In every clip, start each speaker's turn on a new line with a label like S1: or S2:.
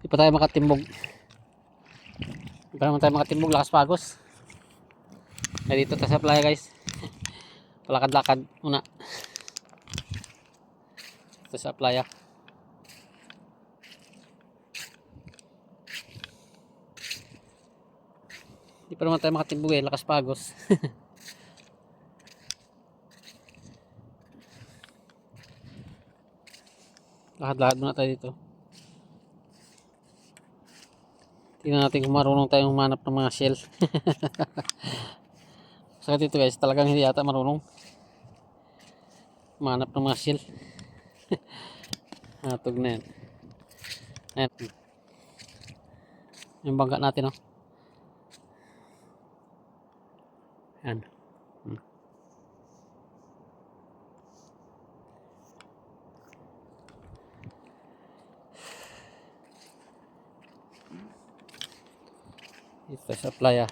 S1: Di pa tayo makatimbog. Di pa naman tayo makatimbog. Lakas pagos. Kaya dito tayo sa playa guys. Palakad-lakad muna. Dito sa playa. Di pa naman tayo makatimbog eh. Lakas pagos. Lakad-lakad muna tayo dito. Tingnan natin kung marunong tayong humanap ng mga shell. Sa dito guys, talagang hindi yata marunong humanap ng mga shell. Natog na yan. Ayan. Yung bangka natin, oh. Ayan. Ito sa playa.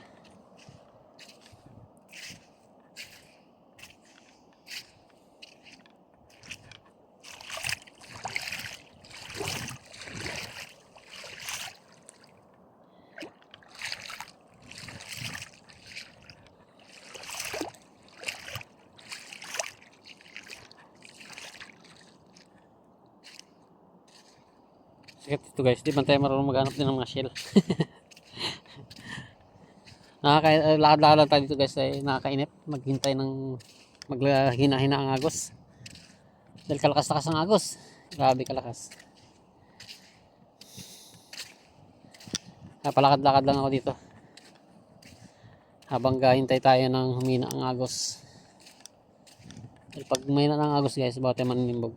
S1: Sikat ito guys, di ba tayo marunong maghanap din ng mga shell. Lakad-lakad lang tayo dito guys, ay nakakainip maghintay ng maghina-hina ang agos. Dahil kalakas-lakas ang agos. Grabe kalakas. Palakad-lakad lang ako dito. Habang hintay tayo ng humina ang agos. Dahil pag humina ng agos guys, bawat tayo maninimbog.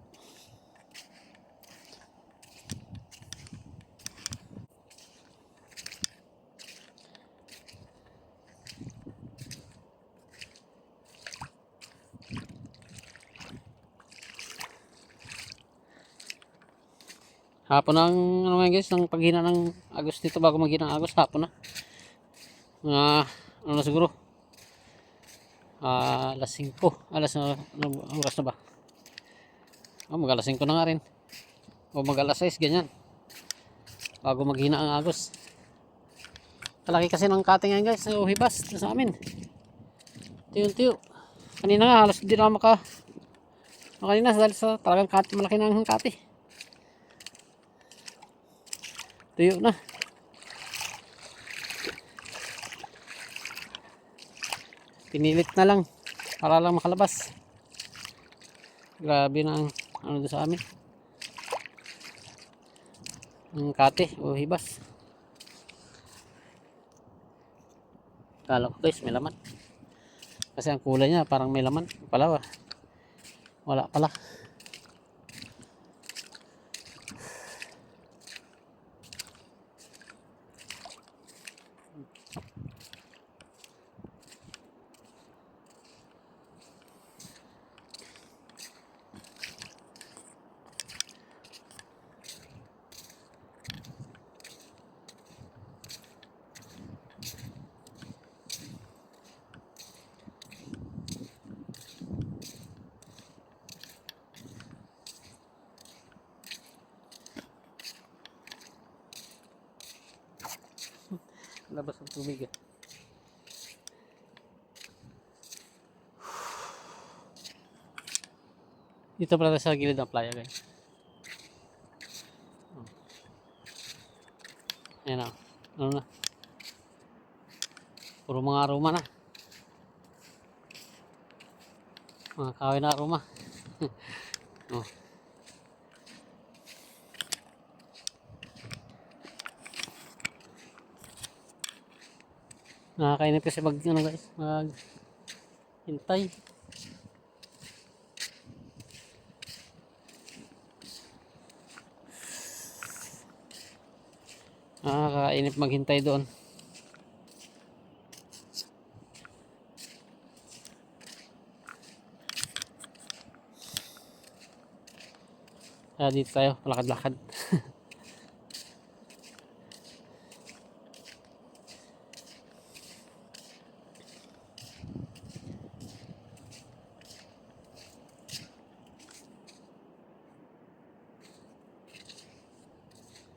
S1: Hapon ang ano nga guys, ng paghina ng agos dito bago maghina ang agos, hapon na. Mga ano na siguro? Alas 5. Oras na ba? Mag alas 5 na nga rin. O mag alas 6 ganyan. Bago maghina ang agos. Kalaki kasi ng cutting yan guys, so hibas sa amin. Tiyo-tiyo. Kanina nga halos hindi na kanina dahil sa talagang cutting, malaki na ang cutting. Tuyo na. Pinilit na lang para lang makalabas. Grabe na ang ano doon sa amin. Ang kate o hibas. Kala ko guys may laman. Kasi ang kulay niya parang may laman. Pala wala pala. Labas ang tubig eh. Dito pala sa gilid ng playa guys. Ayan o. Ano na. Puro mga aroma na. Mga kahoy na aroma. Oh. Nakakainip kasi ano guys, hintay. Nakakainip maghintay doon. Kaya dito tayo, lakad-lakad.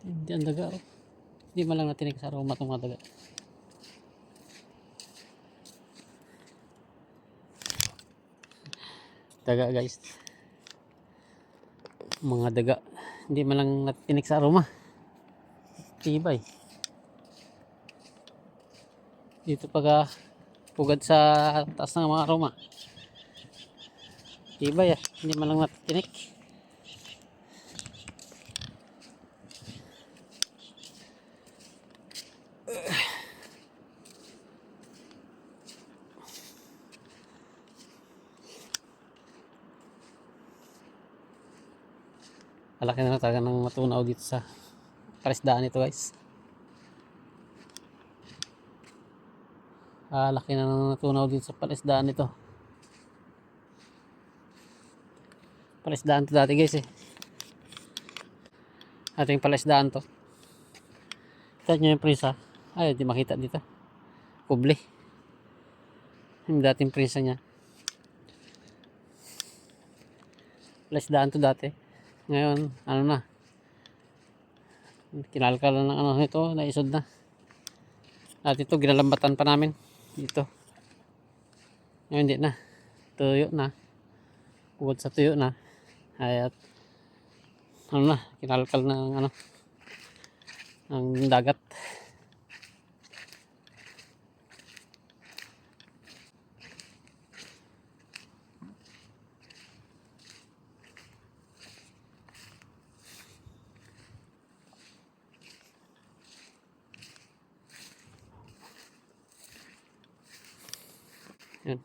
S1: Hindi ang daga oh. Hindi man lang natinig sa aroma itong mga daga. Daga guys. Mga daga. Hindi man lang natinig sa aroma. Tibay. Dito pag pugad sa taas ng mga aroma. Tibay hindi man lang natinig. Malaki na talaga ng matunaw dito sa palisdaan nito guys. Laki na ng natunaw dito sa palisdaan nito. Palisdaan to dati guys Ating palisdaan to. Kita nyo yung prisa. Ay, di makita dito. Kubli. Yung dating prisa niya. Palisdaan to dati. Ngayon, ano na. Kinalkal na ng ano nito, naisod na. At ito, ginalambatan pa namin. Dito. Ngayon, hindi na. Tuyo na. Bukod sa tuyo na. Ay, at ano na, kinalkal na ng ano, ng dagat. Yan.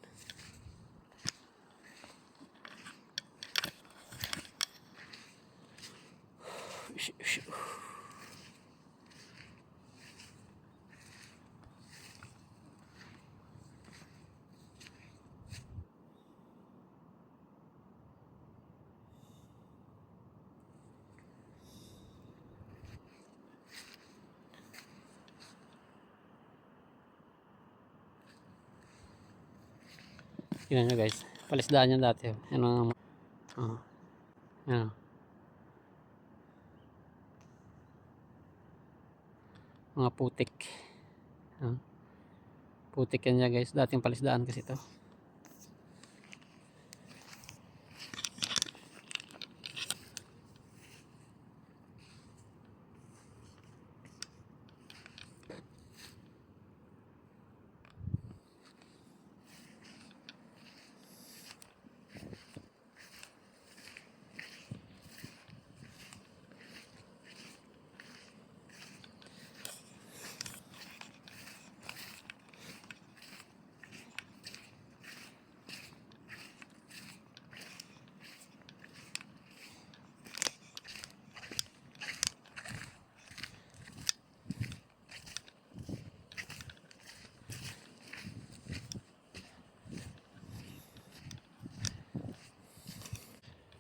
S1: Yun nyo guys, palisdaan yan dati. Yan ang yan. Mga putik. Putik yan niya guys, dating palisdaan kasi ito.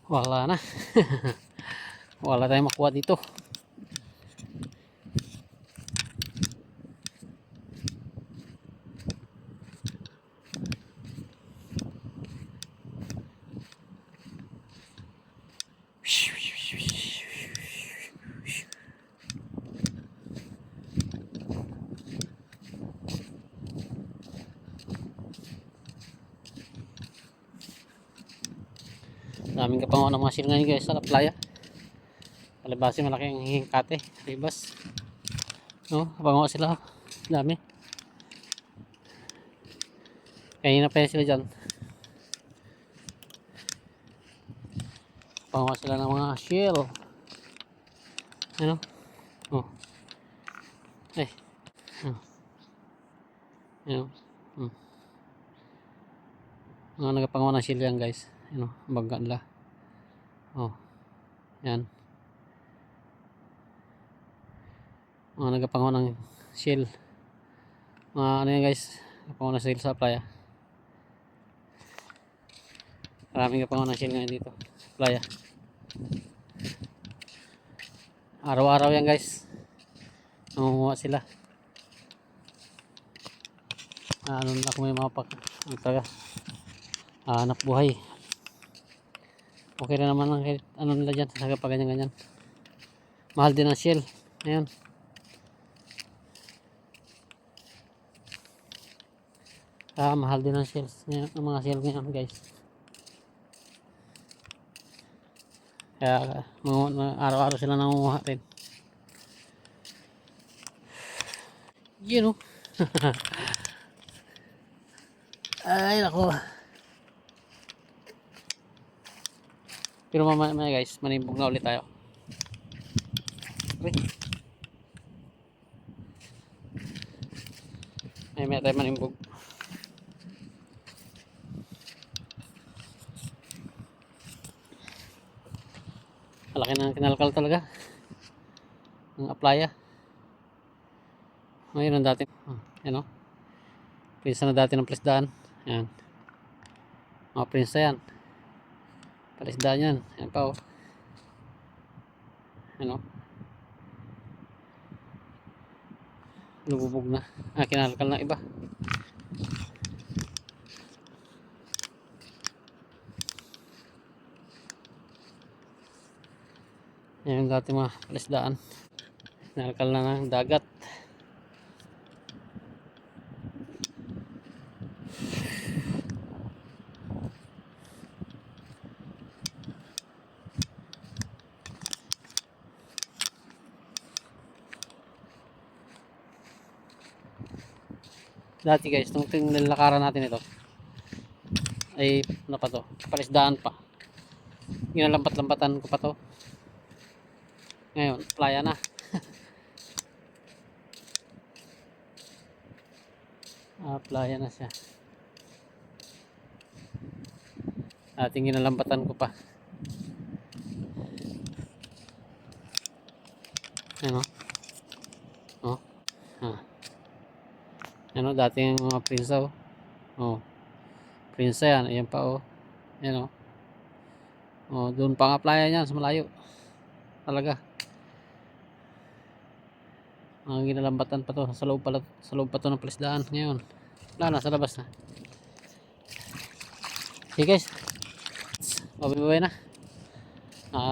S1: Wala na. Wala tayong makuha dito. Daming kapangawa ng mga seal ngayon guys sa playa. Palibasi malaking hingkate, ribas. No, kapangawa sila. Dami. Kanina pa yan sila dyan. Kapangawa sila ng mga shell. Ano? Oh. Ay. Oh. Ano? Mga nagapangawa ng shell yan guys. Ano, baga nila. Oh. Yan. Mga nagapangawa ng shell. Mga ano yan guys, nagapangawa ng shell sa playa. Maraming nagapangawa ng shell ngayon dito sa playa. Araw-araw yan guys. Nangunguha sila. Ano na kung may mga hanap buhay. Okay na naman ang ano nila dyan sa ganyan-ganyan. Mahal din ang shell. Ayan. Mahal din ang sales ngayon, ang mga sale ngayon guys. Kaya araw-araw sila nangunguha rin. Yun o. Ay nako. Pero mamaya guys, manimbog na ulit tayo. Okay. Mamaya tayo manimbog. Malaki na ang kinalkal talaga. Ang applya. Ngayon ang dati. Yan o. Prinsa na dati ng palisdaan. Yan. Mga prinsa yan. Palisdaan yan. Yan pa o. Yan o. Lububog na. Kinalkal na iba. Yan yung dati mga palisdaan. Kinalkal na ng dagat. Dati guys, nung nilakaran natin ito ay ano pa to, palisdaan pa. Ginalampat-lampatan ko pa to. Ngayon, playa na. Playa na siya. Ating ginalampatan ko pa. Ano? Oh. Ano, dating mga prinsa oh. Oh. Prinsa yan, ayan pa oh. Ayan oh. Oh, doon pa nga playa niyan sa malayo. Talaga. Ang ginalambatan pa to sa loob pa to ng palisdaan ngayon. Wala na, sa labas na. Okay guys. Bye-bye na.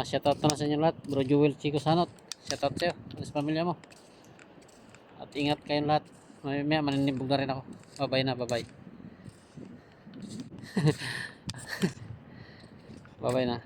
S1: Shoutout na sa inyo lahat. Bro Jewel Chico Sanot. Shoutout sa'yo. Sa pamilya mo. At ingat kayong lahat. Mamaya maninibog na rin ako. Bye-bye na. Bye-bye. Bye-bye na.